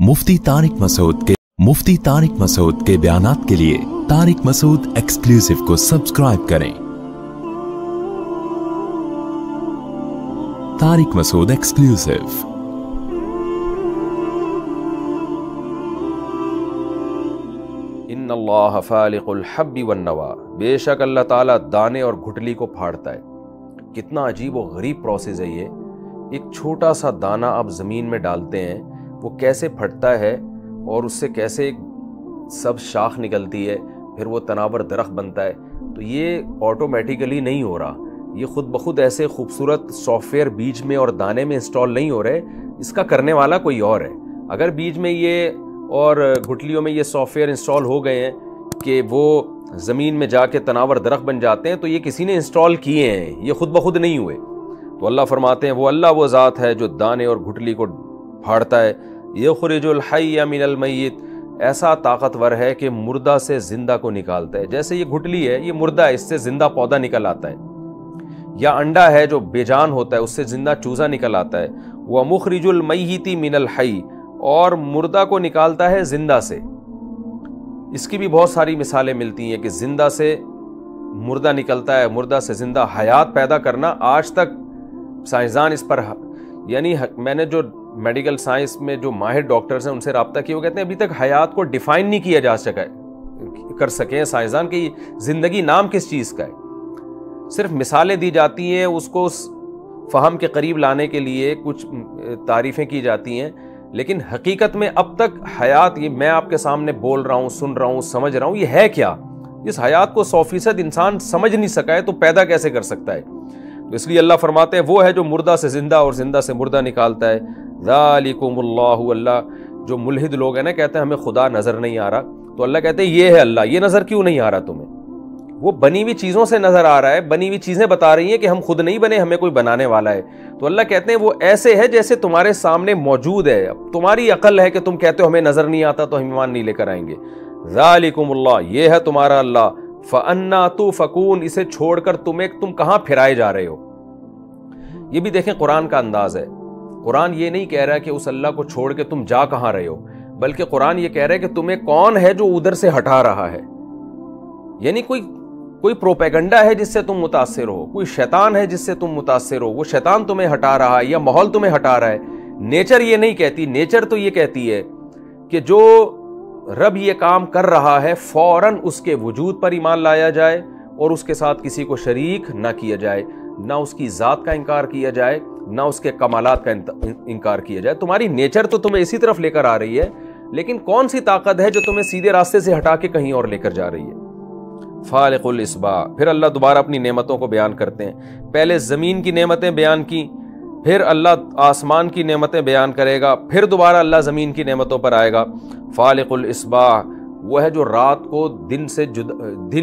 मुफ्ती तारिक मसूद के बयानात के लिए तारिक मसूद एक्सक्लूसिव को सब्सक्राइब करें। तारिक मसूद एक्सक्लूसिव। इन्नल्लाह फालिकुल हब्बि वन्नवा, बेशक अल्लाह ताला दाने और घुटली को फाड़ता है। कितना अजीब और गरीब प्रोसेस है ये। एक छोटा सा दाना आप ज़मीन में डालते हैं, वो कैसे फटता है और उससे कैसे सब शाख निकलती है, फिर वो तनावर दरख्त बनता है। तो ये ऑटोमेटिकली नहीं हो रहा, ये खुद ब खुद ऐसे खूबसूरत सॉफ्टवेयर बीज में और दाने में इंस्टॉल नहीं हो रहे, इसका करने वाला कोई और है। अगर बीज में ये और गुठलियों में ये सॉफ्टवेयर इंस्टॉल हो गए हैं कि वो ज़मीन में जाके तनावर दरख्त बन जाते हैं, तो ये किसी ने इंस्टॉल किए हैं, ये खुद ब खुद नहीं हुए। तो अल्लाह फरमाते हैं वो अल्लाह वो ज़ात है जो दाने और घुटली को फाड़ता है। युखरिजुल हय्य मिनल मय्यित, ऐसा ताकतवर है कि मुर्दा से जिंदा को निकालता है। जैसे ये घुटली है, ये मुर्दा है, इससे जिंदा पौधा निकल आता है। या अंडा है जो बेजान होता है, उससे जिंदा चूजा निकल आता है। वह मुखरिजुल मय्यिति मिनल हय्य, और मुर्दा को निकालता है जिंदा से। इसकी भी बहुत सारी मिसालें मिलती हैं कि जिंदा से मुर्दा निकलता है, मुर्दा से जिंदा। हयात पैदा करना आज तक साइंसदान इस पर, यानी मैंने जो मेडिकल साइंस में जो माहिर डॉक्टर्स हैं उनसे रब्ता किया, वो कहते हैं अभी तक हयात को डिफाइन नहीं किया जा सका कर सके साइंसदान कि जिंदगी नाम किस चीज़ का है। सिर्फ मिसालें दी जाती हैं, उसको फहम के करीब लाने के लिए कुछ तारीफ़ें की जाती हैं, लेकिन हकीकत में अब तक हयात, ये मैं आपके सामने बोल रहा हूँ, सुन रहा हूँ, समझ रहा हूँ, ये है क्या? इस हयात को 100% इंसान समझ नहीं सका है, तो पैदा कैसे कर सकता है? तो इसलिए अल्लाह फरमाते हैं वो है जो मुर्दा से जिंदा और जिंदा से मुर्दा निकालता है। ज़ालिकुमुल्लाहु, अल्लाह, जो मुल्हिद लोग हैं ना, कहते हैं हमें खुदा नज़र नहीं आ रहा, तो अल्लाह कहते हैं ये है अल्लाह। ये नज़र क्यों नहीं आ रहा तुम्हें? वो बनी हुई चीज़ों से नज़र आ रहा है, बनी हुई चीज़ें बता रही हैं कि हम खुद नहीं बने, हमें कोई बनाने वाला है। तो अल्लाह कहते हैं वो ऐसे है जैसे तुम्हारे सामने मौजूद है। तुम्हारी अकल है कि तुम कहते हो हमें नज़र नहीं आता तो हम ईमान नहीं लेकर आएंगे। ज़ालिकुमुल्लाह, ये है तुम्हारा अल्लाह। फ़अन्ना तुफ़कून, इसे छोड़कर तुम कहाँ फिराए जा रहे हो? ये भी देखें कुरान का अंदाज है। कुरान ये नहीं कह रहा कि उस अल्लाह को छोड़ के तुम जा कहाँ रहे हो, बल्कि कुरान ये कह रहा है कि तुम्हें कौन है जो उधर से हटा रहा है। यानी कोई प्रोपेगंडा है जिससे तुम मुतासिर हो, कोई शैतान है जिससे तुम मुतासिर हो, वो शैतान तुम्हें हटा रहा है या माहौल तुम्हें हटा रहा है। नेचर ये नहीं कहती, नेचर तो ये कहती है कि जो रब ये काम कर रहा है फौरन उसके वजूद पर ईमान लाया जाए और उसके साथ किसी को शरीक ना किया जाए, ना उसकी ज़ात का इनकार किया जाए, ना उसके कमालात का इनकार किया जाए। तुम्हारी नेचर तो तुम्हें इसी तरफ लेकर आ रही है, लेकिन कौन सी ताकत है जो तुम्हें सीधे रास्ते से हटा के कहीं और लेकर जा रही है? फालिकुल इस्बा। फिर अल्लाह दोबारा अपनी नेमतों को बयान करते हैं। पहले ज़मीन की नेमतें बयान की, फिर अल्लाह आसमान की नेमतें बयान करेगा, फिर दोबारा अल्लाह ज़मीन की नेमतों पर आएगा। फालिकुल इस्बा, वो है जो रात को दिन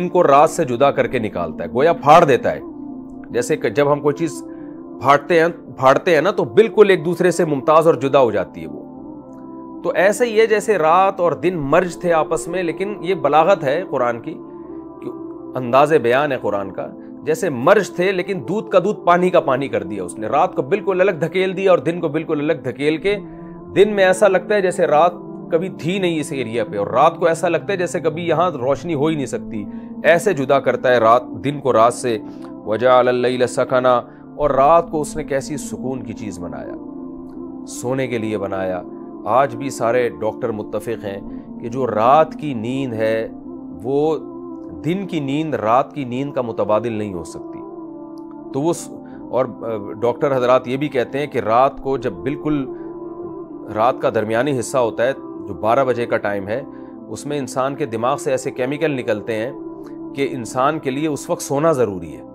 को रात से जुदा करके निकालता है, गोया फाड़ देता है। जैसे जब हम कोई चीज़ फाड़ते हैं ना, तो बिल्कुल एक दूसरे से मुमताज़ और जुदा हो जाती है वो। तो ऐसे ही है जैसे रात और दिन मर्ज थे आपस में, लेकिन ये बलागत है कुरान की, अंदाज़े बयान है कुरान का। जैसे मर्ज थे, लेकिन दूध का दूध पानी का पानी कर दिया उसने। रात को बिल्कुल अलग धकेल दिया और दिन को बिल्कुल अलग धकेल के, दिन में ऐसा लगता है जैसे रात कभी थी नहीं इस एरिया पे, और रात को ऐसा लगता है जैसे कभी यहाँ रोशनी हो ही नहीं सकती। ऐसे जुदा करता है रात दिन को रात से। वजअल लैल सकना, और रात को उसने कैसी सुकून की चीज़ बनाया, सोने के लिए बनाया। आज भी सारे डॉक्टर मुत्तफिक हैं कि जो रात की नींद है वो दिन की नींद रात की नींद का मुतबादिल नहीं हो सकती। तो वो, और डॉक्टर हजरात ये भी कहते हैं कि रात को जब बिल्कुल रात का दरमियानी हिस्सा होता है, जो 12 बजे का टाइम है, उसमें इंसान के दिमाग से ऐसे केमिकल निकलते हैं कि इंसान के लिए उस वक्त सोना ज़रूरी है।